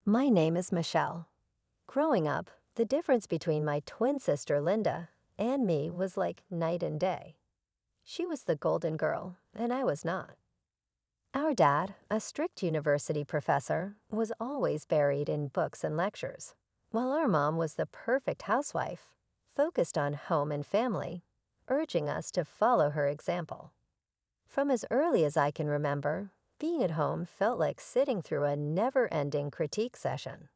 My name is Michelle. Growing up, the difference between my twin sister Linda and me was like night and day. She was the golden girl, and I was not. Our dad, a strict university professor, was always buried in books and lectures, while our mom was the perfect housewife, focused on home and family, urging us to follow her example. From as early as I can remember, being at home felt like sitting through a never-ending critique session.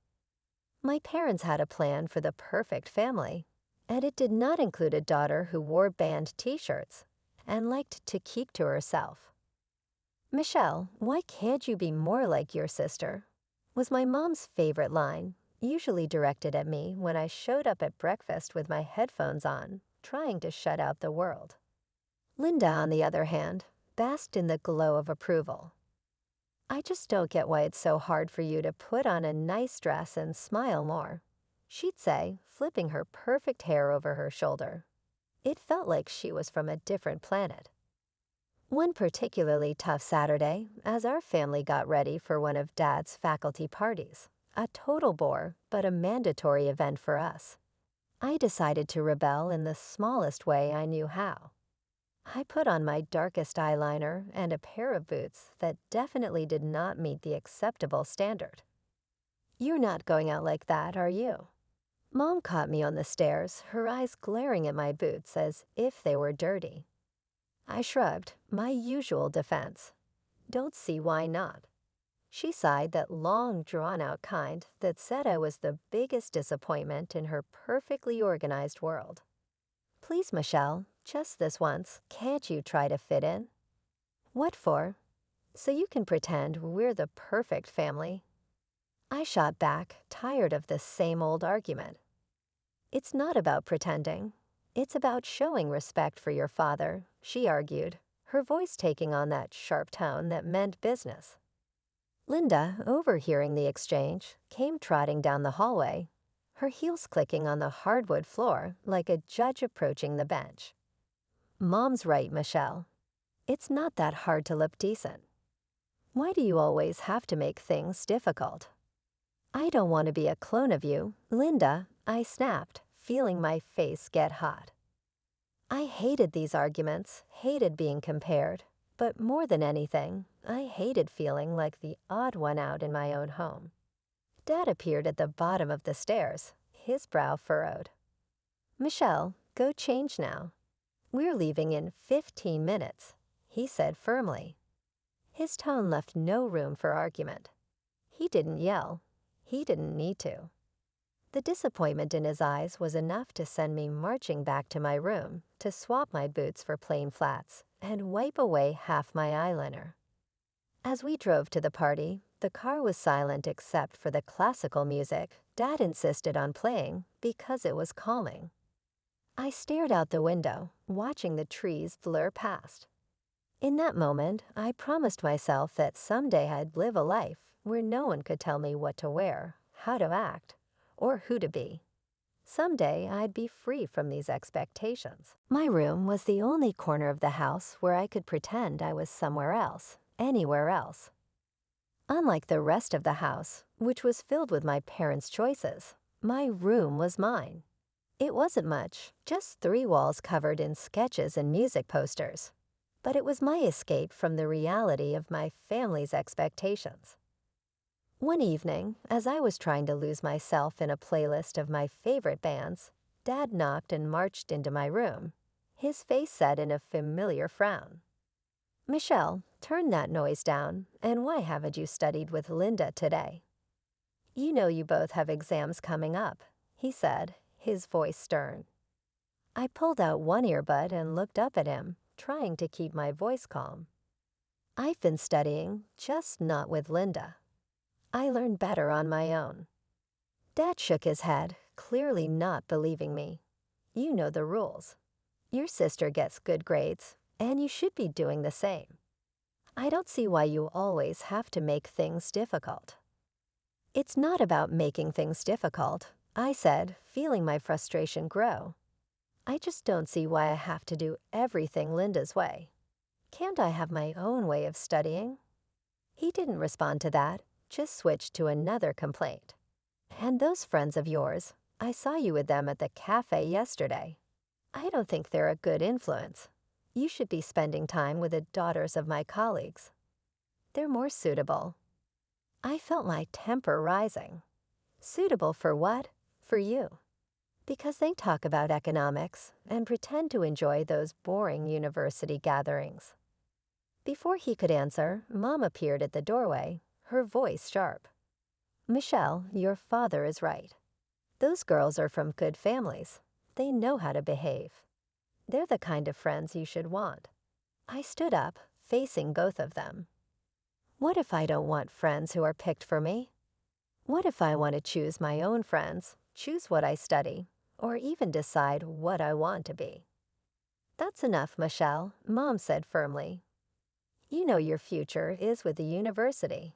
My parents had a plan for the perfect family, and it did not include a daughter who wore band t-shirts and liked to keep to herself. "Michelle, why can't you be more like your sister?" was my mom's favorite line, usually directed at me when I showed up at breakfast with my headphones on, trying to shut out the world. Linda, on the other hand, basked in the glow of approval. "I just don't get why it's so hard for you to put on a nice dress and smile more," she'd say, flipping her perfect hair over her shoulder. It felt like she was from a different planet. One particularly tough Saturday, as our family got ready for one of Dad's faculty parties, a total bore but a mandatory event for us, I decided to rebel in the smallest way I knew how. I put on my darkest eyeliner and a pair of boots that definitely did not meet the acceptable standard. "You're not going out like that, are you?" Mom caught me on the stairs, her eyes glaring at my boots as if they were dirty. I shrugged, my usual defense. "Don't see why not." She sighed, that long, drawn-out kind that said I was the biggest disappointment in her perfectly organized world. "Please, Michelle, just this once, can't you try to fit in?" "What for?" "So you can pretend we're the perfect family." I shot back, tired of the same old argument. "It's not about pretending. It's about showing respect for your father," she argued, her voice taking on that sharp tone that meant business. Linda, overhearing the exchange, came trotting down the hallway, her heels clicking on the hardwood floor like a judge approaching the bench. "Mom's right, Michelle. It's not that hard to look decent. Why do you always have to make things difficult?" "I don't want to be a clone of you, Linda," I snapped, feeling my face get hot. I hated these arguments, hated being compared, but more than anything, I hated feeling like the odd one out in my own home. Dad appeared at the bottom of the stairs, his brow furrowed. "Michelle, go change now. We're leaving in 15 minutes, he said firmly. His tone left no room for argument. He didn't yell. He didn't need to. The disappointment in his eyes was enough to send me marching back to my room to swap my boots for plain flats and wipe away half my eyeliner. As we drove to the party, the car was silent except for the classical music Dad insisted on playing because it was calming. I stared out the window, watching the trees blur past. In that moment, I promised myself that someday I'd live a life where no one could tell me what to wear, how to act, or who to be. Someday I'd be free from these expectations. My room was the only corner of the house where I could pretend I was somewhere else, anywhere else. Unlike the rest of the house, which was filled with my parents' choices, my room was mine. It wasn't much, just 3 walls covered in sketches and music posters. But it was my escape from the reality of my family's expectations. One evening, as I was trying to lose myself in a playlist of my favorite bands, Dad knocked and marched into my room, his face set in a familiar frown. "Michelle, turn that noise down, and why haven't you studied with Linda today?" "You know you both have exams coming up," he said, his voice stern. I pulled out one earbud and looked up at him, trying to keep my voice calm. "I've been studying, just not with Linda. I learn better on my own." Dad shook his head, clearly not believing me. "You know the rules. Your sister gets good grades, and you should be doing the same. I don't see why you always have to make things difficult." "It's not about making things difficult," I said, feeling my frustration grow. "I just don't see why I have to do everything Linda's way. Can't I have my own way of studying?" He didn't respond to that, just switched to another complaint. And those friends of yours, I saw you with them at the cafe yesterday. I don't think they're a good influence. You should be spending time with the daughters of my colleagues. They're more suitable. I felt my temper rising. Suitable for what? For you. Because they talk about economics and pretend to enjoy those boring university gatherings. Before he could answer, Mom appeared at the doorway, her voice sharp. Michelle, your father is right. Those girls are from good families. They know how to behave. They're the kind of friends you should want. I stood up, facing both of them. What if I don't want friends who are picked for me? What if I want to choose my own friends, choose what I study, or even decide what I want to be? That's enough, Michelle, Mom said firmly. You know your future is with the university.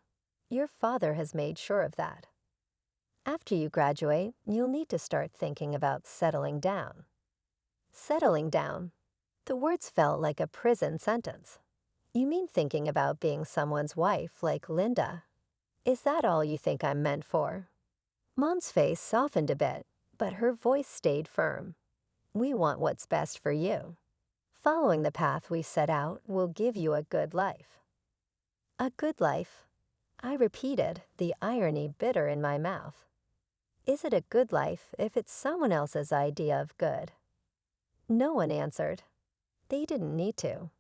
Your father has made sure of that. After you graduate, you'll need to start thinking about settling down. Settling down. The words felt like a prison sentence. You mean thinking about being someone's wife like Linda? Is that all you think I'm meant for? Mom's face softened a bit, but her voice stayed firm. We want what's best for you. Following the path we set out will give you a good life. A good life? I repeated, the irony bitter in my mouth. Is it a good life if it's someone else's idea of good? No one answered. They didn't need to.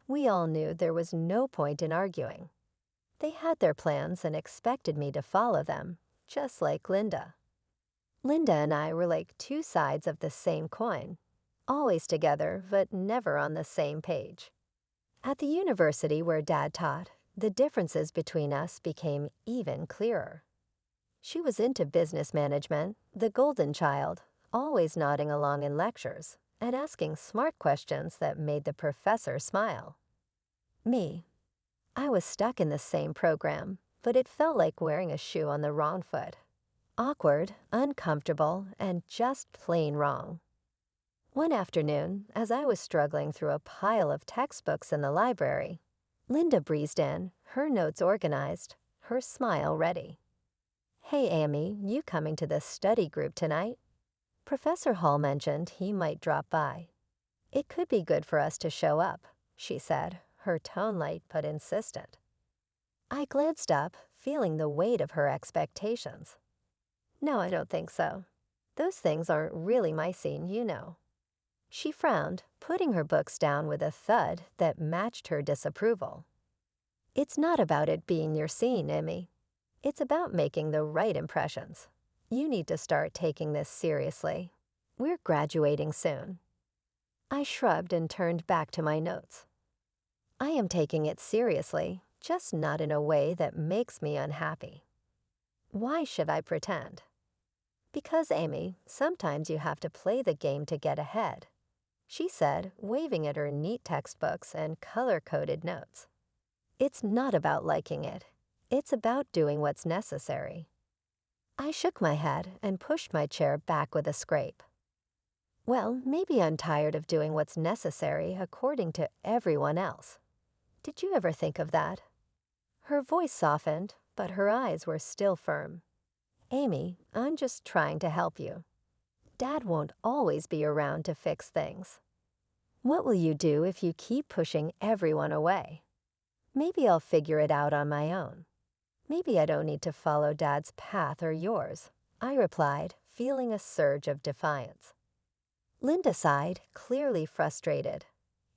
We all knew there was no point in arguing. They had their plans and expected me to follow them, just like Linda. Linda and I were like two sides of the same coin, always together but never on the same page. At the university where Dad taught, the differences between us became even clearer. She was into business management, the golden child, always nodding along in lectures and asking smart questions that made the professor smile. Me. I was stuck in the same program, but it felt like wearing a shoe on the wrong foot. Awkward, uncomfortable, and just plain wrong. One afternoon, as I was struggling through a pile of textbooks in the library, Linda breezed in, her notes organized, her smile ready. Hey, Amy, you coming to the study group tonight? Professor Hall mentioned he might drop by. It could be good for us to show up, she said, her tone light but insistent. I glanced up, feeling the weight of her expectations. No, I don't think so. Those things aren't really my scene, you know. She frowned, putting her books down with a thud that matched her disapproval. It's not about it being your scene, Emmy. It's about making the right impressions. You need to start taking this seriously. We're graduating soon. I shrugged and turned back to my notes. I am taking it seriously, just not in a way that makes me unhappy. Why should I pretend? Because, Amy, sometimes you have to play the game to get ahead, she said, waving at her neat textbooks and color-coded notes. It's not about liking it. It's about doing what's necessary. I shook my head and pushed my chair back with a scrape. Well, maybe I'm tired of doing what's necessary according to everyone else. Did you ever think of that? Her voice softened, but her eyes were still firm. Amy, I'm just trying to help you. Dad won't always be around to fix things. What will you do if you keep pushing everyone away? Maybe I'll figure it out on my own. Maybe I don't need to follow Dad's path or yours, I replied, feeling a surge of defiance. Linda sighed, clearly frustrated.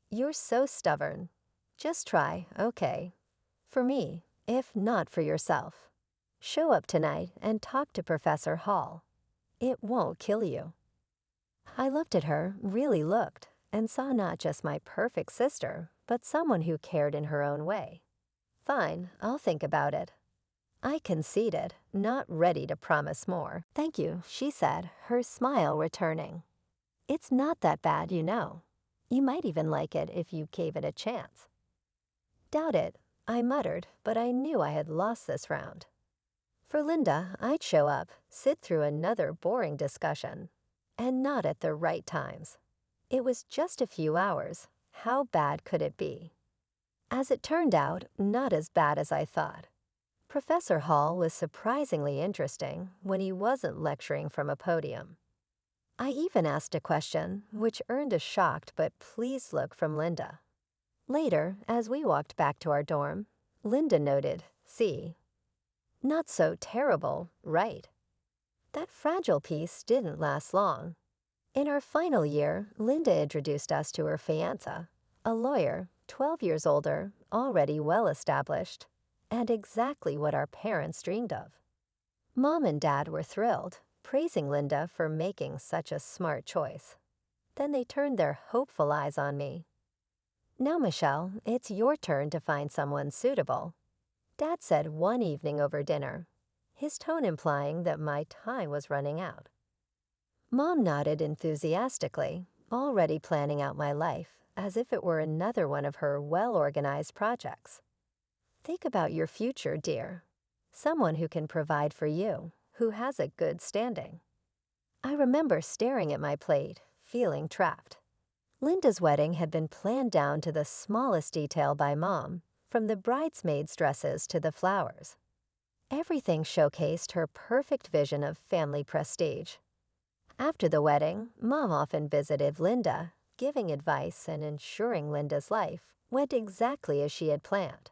You're so stubborn. Just try, okay. For me, if not for yourself. Show up tonight and talk to Professor Hall. It won't kill you. I looked at her, really looked, and saw not just my perfect sister, but someone who cared in her own way. Fine, I'll think about it. I conceded, not ready to promise more. Thank you, she said, her smile returning. It's not that bad, you know. You might even like it if you gave it a chance. Doubt it, I muttered, but I knew I had lost this round. For Linda, I'd show up, sit through another boring discussion, and not at the right times. It was just a few hours. How bad could it be? As it turned out, not as bad as I thought. Professor Hall was surprisingly interesting when he wasn't lecturing from a podium. I even asked a question, which earned a shocked but pleased look from Linda. Later, as we walked back to our dorm, Linda noted, "See, not so terrible, right?" That fragile piece didn't last long. In our final year, Linda introduced us to her fiancé, a lawyer, 12 years older, already well-established, and exactly what our parents dreamed of. Mom and Dad were thrilled, praising Linda for making such a smart choice. Then they turned their hopeful eyes on me. "Now, Michelle, it's your turn to find someone suitable," Dad said one evening over dinner, his tone implying that my time was running out. Mom nodded enthusiastically, already planning out my life as if it were another one of her well-organized projects. "Think about your future, dear. Someone who can provide for you, who has a good standing." I remember staring at my plate, feeling trapped. Linda's wedding had been planned down to the smallest detail by Mom, from the bridesmaids' dresses to the flowers. Everything showcased her perfect vision of family prestige. After the wedding, Mom often visited Linda, giving advice and ensuring Linda's life went exactly as she had planned.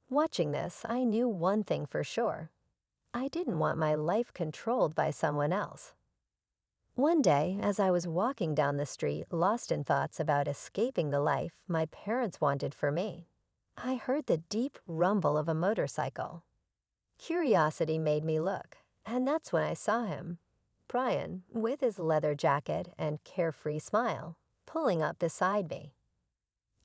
Watching this, I knew one thing for sure. I didn't want my life controlled by someone else. One day, as I was walking down the street, lost in thoughts about escaping the life my parents wanted for me, I heard the deep rumble of a motorcycle. Curiosity made me look, and that's when I saw him, Brian, with his leather jacket and carefree smile, pulling up beside me.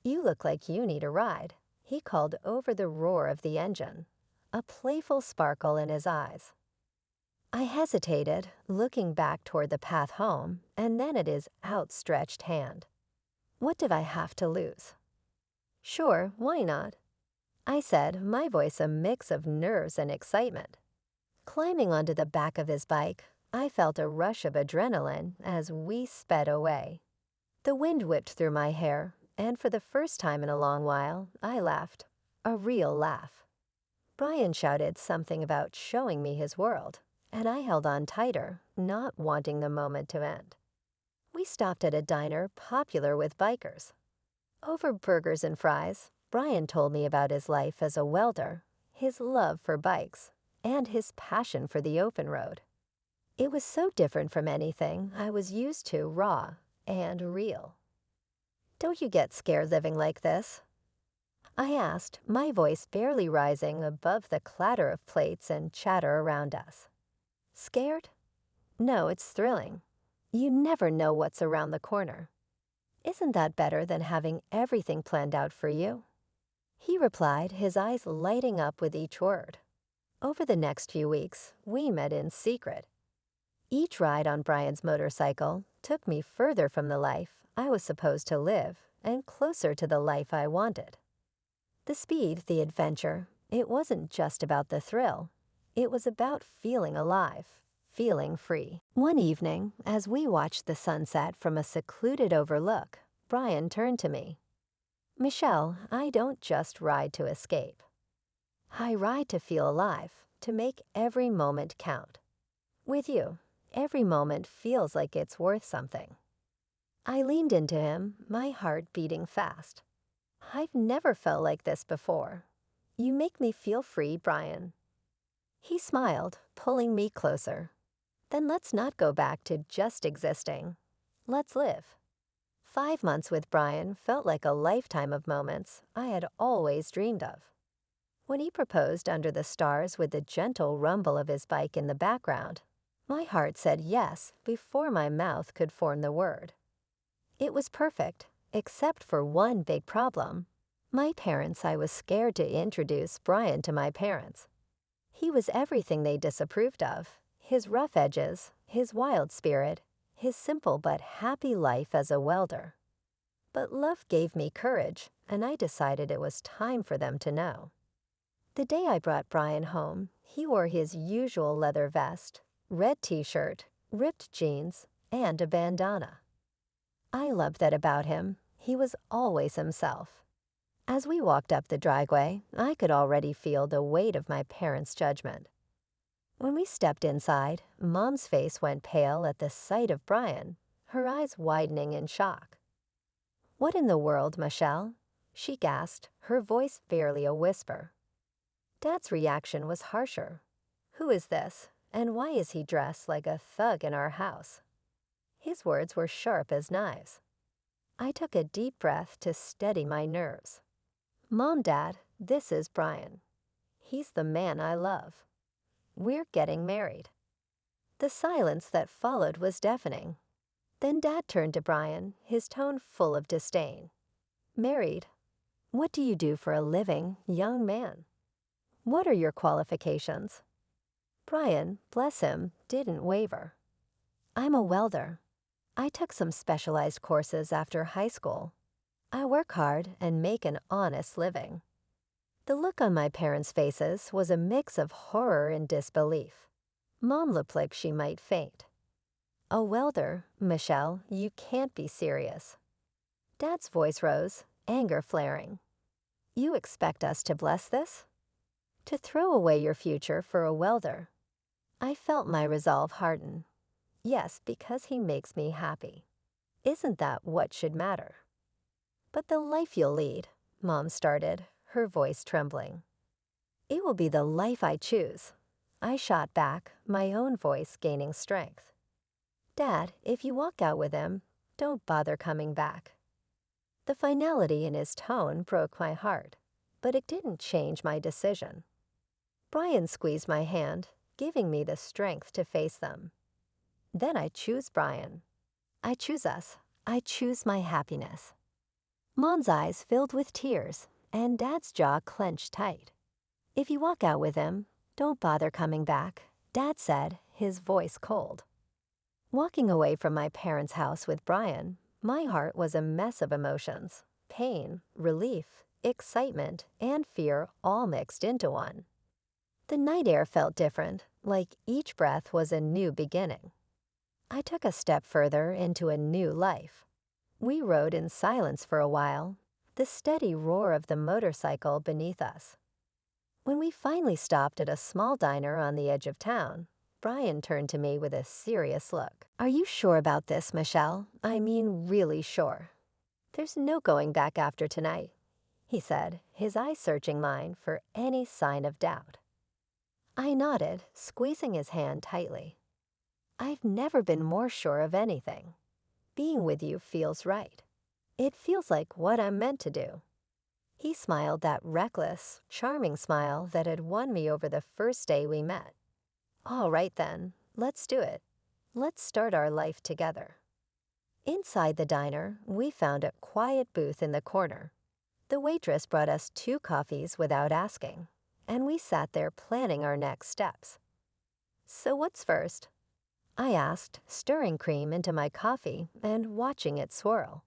"You look like you need a ride," he called over the roar of the engine, a playful sparkle in his eyes. I hesitated, looking back toward the path home, and then at his outstretched hand. What did I have to lose? "Sure, why not?" I said, my voice a mix of nerves and excitement. Climbing onto the back of his bike, I felt a rush of adrenaline as we sped away. The wind whipped through my hair, and for the first time in a long while, I laughed. A real laugh. Brian shouted something about showing me his world, and I held on tighter, not wanting the moment to end. We stopped at a diner popular with bikers. Over burgers and fries, Brian told me about his life as a welder, his love for bikes, and his passion for the open road. It was so different from anything I was used to, raw and real. "Don't you get scared living like this?" I asked, my voice barely rising above the clatter of plates and chatter around us. "Scared? No, it's thrilling. You never know what's around the corner. Isn't that better than having everything planned out for you?" He replied, his eyes lighting up with each word. Over the next few weeks, we met in secret. Each ride on Brian's motorcycle took me further from the life I was supposed to live and closer to the life I wanted. The speed, the adventure, it wasn't just about the thrill. It was about feeling alive, feeling free. One evening, as we watched the sunset from a secluded overlook, Brian turned to me. "Michelle, I don't just ride to escape. I ride to feel alive, to make every moment count. With you, every moment feels like it's worth something." I leaned into him, my heart beating fast. "I've never felt like this before. You make me feel free, Brian." He smiled, pulling me closer. "Then let's not go back to just existing. Let's live." 5 months with Brian felt like a lifetime of moments I had always dreamed of. When he proposed under the stars with the gentle rumble of his bike in the background, my heart said yes before my mouth could form the word. It was perfect, except for one big problem. My parents, I was scared to introduce Brian to my parents. He was everything they disapproved of, his rough edges, his wild spirit, his simple but happy life as a welder. But love gave me courage, and I decided it was time for them to know. The day I brought Brian home, he wore his usual leather vest, red t-shirt, ripped jeans, and a bandana. I loved that about him. He was always himself. As we walked up the driveway, I could already feel the weight of my parents' judgment. When we stepped inside, Mom's face went pale at the sight of Brian, her eyes widening in shock. "What in the world, Michelle?" she gasped, her voice barely a whisper. Dad's reaction was harsher. "Who is this, and why is he dressed like a thug in our house?" His words were sharp as knives. I took a deep breath to steady my nerves. "Mom, Dad, this is Brian. He's the man I love. We're getting married." The silence that followed was deafening. Then Dad turned to Brian, his tone full of disdain. "Married? What do you do for a living, young man? What are your qualifications?" Brian, bless him, didn't waver. "I'm a welder. I took some specialized courses after high school. I work hard and make an honest living." The look on my parents' faces was a mix of horror and disbelief. Mom looked like she might faint. "A welder, Michelle, you can't be serious." Dad's voice rose, anger flaring. "You expect us to bless this? To throw away your future for a welder?" I felt my resolve harden. "Yes, because he makes me happy. Isn't that what should matter?" "But the life you'll lead," Mom started, her voice trembling. "It will be the life I choose," I shot back, my own voice gaining strength. "Dad, if you walk out with him, don't bother coming back." The finality in his tone broke my heart, but it didn't change my decision. Brian squeezed my hand, giving me the strength to face them. "Then I choose Brian. I choose us. I choose my happiness." Mom's eyes filled with tears, and Dad's jaw clenched tight. "If you walk out with him, don't bother coming back," Dad said, his voice cold. Walking away from my parents' house with Brian, my heart was a mess of emotions: pain, relief, excitement, and fear all mixed into one. The night air felt different, like each breath was a new beginning. I took a step further into a new life. We rode in silence for a while, the steady roar of the motorcycle beneath us. When we finally stopped at a small diner on the edge of town, Brian turned to me with a serious look. "Are you sure about this, Michelle? I mean, really sure. There's no going back after tonight," he said, his eyes searching mine for any sign of doubt. I nodded, squeezing his hand tightly. "I've never been more sure of anything. Being with you feels right. It feels like what I'm meant to do." He smiled that reckless, charming smile that had won me over the first day we met. "All right then, let's do it. Let's start our life together." Inside the diner, we found a quiet booth in the corner. The waitress brought us 2 coffees without asking, and we sat there planning our next steps. "So what's first?" I asked, stirring cream into my coffee and watching it swirl.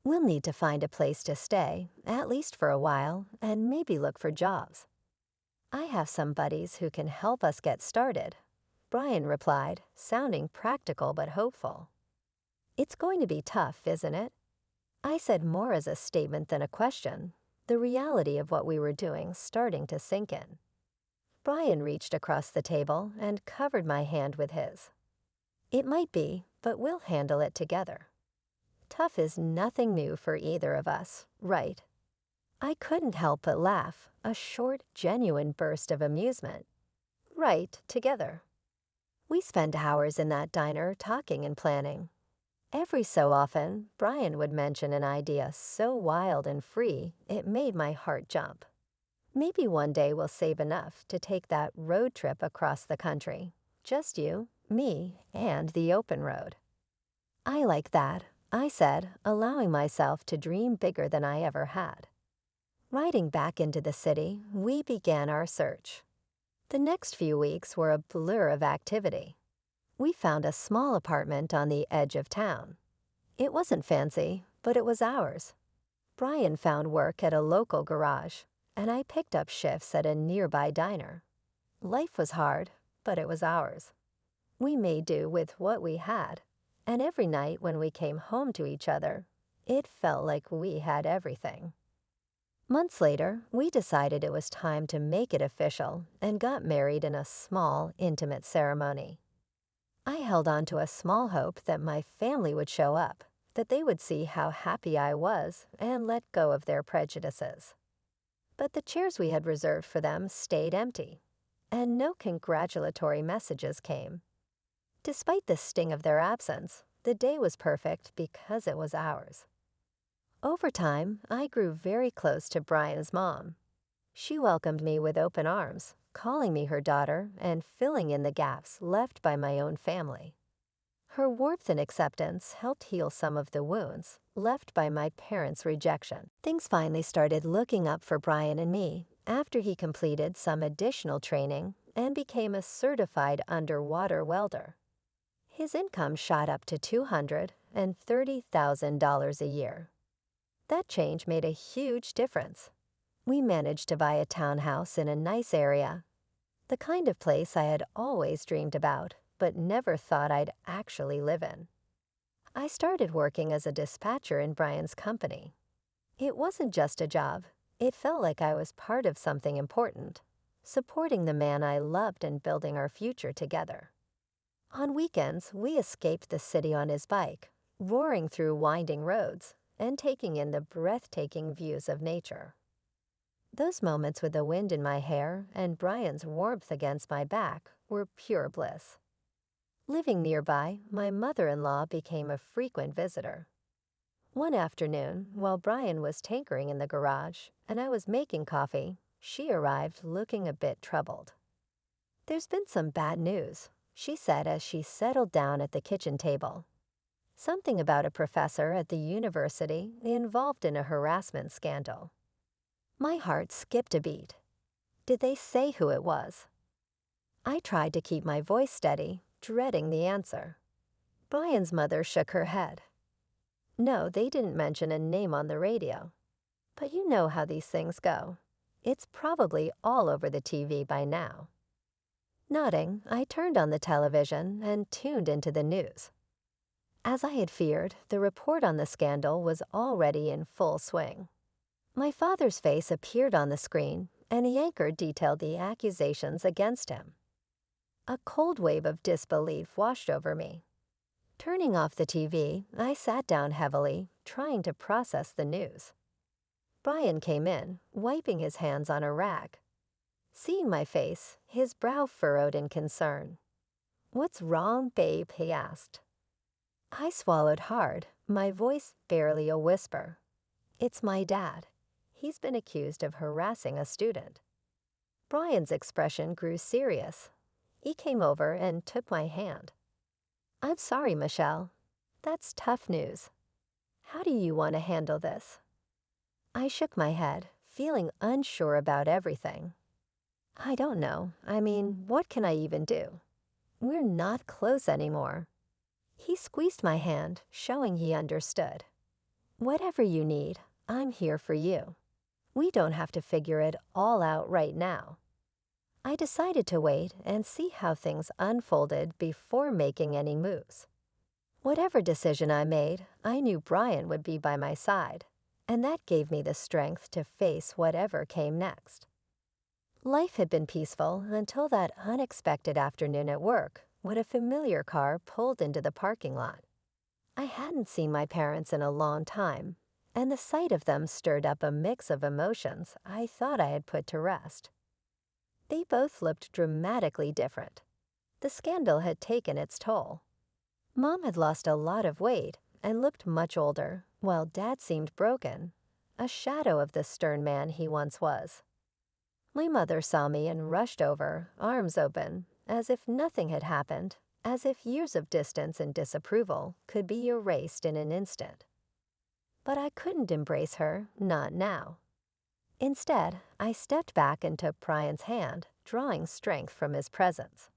"We'll need to find a place to stay, at least for a while, and maybe look for jobs." "I have some buddies who can help us get started," Brian replied, sounding practical but hopeful. "It's going to be tough, isn't it?" I said more as a statement than a question, the reality of what we were doing starting to sink in. Brian reached across the table and covered my hand with his. "It might be, but we'll handle it together. Tough is nothing new for either of us, right?" I couldn't help but laugh, a short, genuine burst of amusement. "Right, together." We spent hours in that diner talking and planning. Every so often, Brian would mention an idea so wild and free it made my heart jump. "Maybe one day we'll save enough to take that road trip across the country. Just you, me, and the open road." "I like that," I said, allowing myself to dream bigger than I ever had. Riding back into the city, we began our search. The next few weeks were a blur of activity. We found a small apartment on the edge of town. It wasn't fancy, but it was ours. Brian found work at a local garage, and I picked up shifts at a nearby diner. Life was hard, but it was ours. We made do with what we had, and every night when we came home to each other, it felt like we had everything. Months later, we decided it was time to make it official and got married in a small, intimate ceremony. I held on to a small hope that my family would show up, that they would see how happy I was and let go of their prejudices. But the chairs we had reserved for them stayed empty, and no congratulatory messages came. Despite the sting of their absence, the day was perfect because it was ours. Over time, I grew very close to Brian's mom. She welcomed me with open arms, calling me her daughter and filling in the gaps left by my own family. Her warmth and acceptance helped heal some of the wounds left by my parents' rejection. Things finally started looking up for Brian and me after he completed some additional training and became a certified underwater welder. His income shot up to $230,000 a year. That change made a huge difference. We managed to buy a townhouse in a nice area, the kind of place I had always dreamed about, but never thought I'd actually live in. I started working as a dispatcher in Brian's company. It wasn't just a job. It felt like I was part of something important, supporting the man I loved and building our future together. On weekends, we escaped the city on his bike, roaring through winding roads and taking in the breathtaking views of nature. Those moments with the wind in my hair and Brian's warmth against my back were pure bliss. Living nearby, my mother-in-law became a frequent visitor. One afternoon, while Brian was tinkering in the garage and I was making coffee, she arrived looking a bit troubled. "There's been some bad news," she said as she settled down at the kitchen table. Something about a professor at the university involved in a harassment scandal. My heart skipped a beat. Did they say who it was? I tried to keep my voice steady, dreading the answer. Brian's mother shook her head. "No, they didn't mention a name on the radio. But you know how these things go. It's probably all over the TV by now." Nodding, I turned on the television and tuned into the news. As I had feared, the report on the scandal was already in full swing. My father's face appeared on the screen, and the anchor detailed the accusations against him. A cold wave of disbelief washed over me. Turning off the TV, I sat down heavily, trying to process the news. Brian came in, wiping his hands on a rag. Seeing my face, his brow furrowed in concern. "What's wrong, babe?" he asked. I swallowed hard, my voice barely a whisper. "It's my dad. He's been accused of harassing a student." Brian's expression grew serious. He came over and took my hand. "I'm sorry, Michelle. That's tough news. How do you want to handle this?" I shook my head, feeling unsure about everything. "I don't know. What can I even do? We're not close anymore." He squeezed my hand, showing he understood. "Whatever you need, I'm here for you. We don't have to figure it all out right now." I decided to wait and see how things unfolded before making any moves. Whatever decision I made, I knew Brian would be by my side, and that gave me the strength to face whatever came next. Life had been peaceful until that unexpected afternoon at work when a familiar car pulled into the parking lot. I hadn't seen my parents in a long time, and the sight of them stirred up a mix of emotions I thought I had put to rest. They both looked dramatically different. The scandal had taken its toll. Mom had lost a lot of weight and looked much older, while Dad seemed broken, a shadow of the stern man he once was. My mother saw me and rushed over, arms open, as if nothing had happened, as if years of distance and disapproval could be erased in an instant. But I couldn't embrace her, not now. Instead, I stepped back and took Brian's hand, drawing strength from his presence.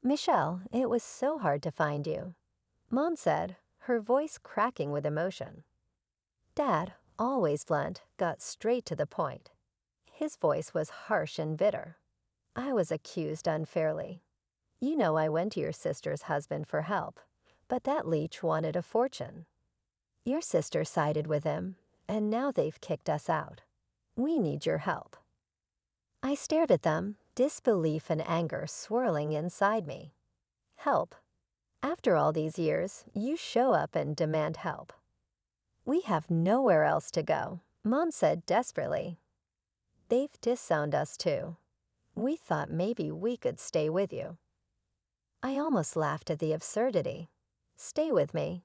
"Michelle, it was so hard to find you," Mom said, her voice cracking with emotion. Dad, always blunt, got straight to the point. His voice was harsh and bitter. I was accused unfairly. "You know I went to your sister's husband for help, but that leech wanted a fortune. Your sister sided with him, and now they've kicked us out. We need your help." I stared at them, disbelief and anger swirling inside me. Help? After all these years, you show up and demand help. "We have nowhere else to go," Mom said desperately. "They've disowned us too. We thought maybe we could stay with you." I almost laughed at the absurdity. Stay with me?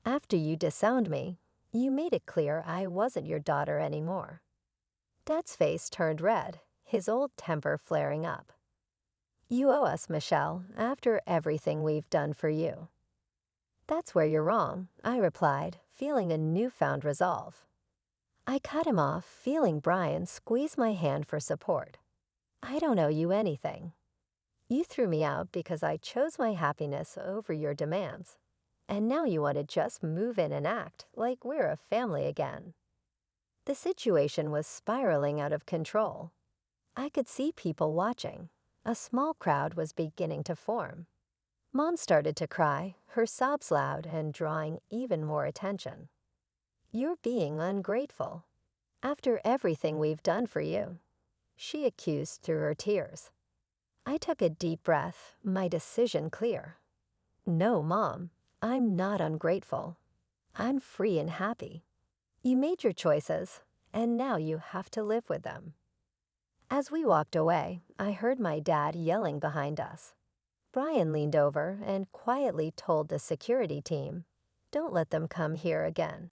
After you disowned me, you made it clear I wasn't your daughter anymore. Dad's face turned red, his old temper flaring up. "You owe us, Michelle, after everything we've done for you." "That's where you're wrong," I replied, feeling a newfound resolve. I cut him off, feeling Brian squeeze my hand for support. "I don't owe you anything. You threw me out because I chose my happiness over your demands. And now you want to just move in and act like we're a family again." The situation was spiraling out of control. I could see people watching. A small crowd was beginning to form. Mom started to cry, her sobs loud and drawing even more attention. "You're being ungrateful. After everything we've done for you," she accused through her tears. I took a deep breath, my decision clear. "No, Mom, I'm not ungrateful. I'm free and happy. You made your choices, and now you have to live with them." As we walked away, I heard my dad yelling behind us. Brian leaned over and quietly told the security team, "Don't let them come here again."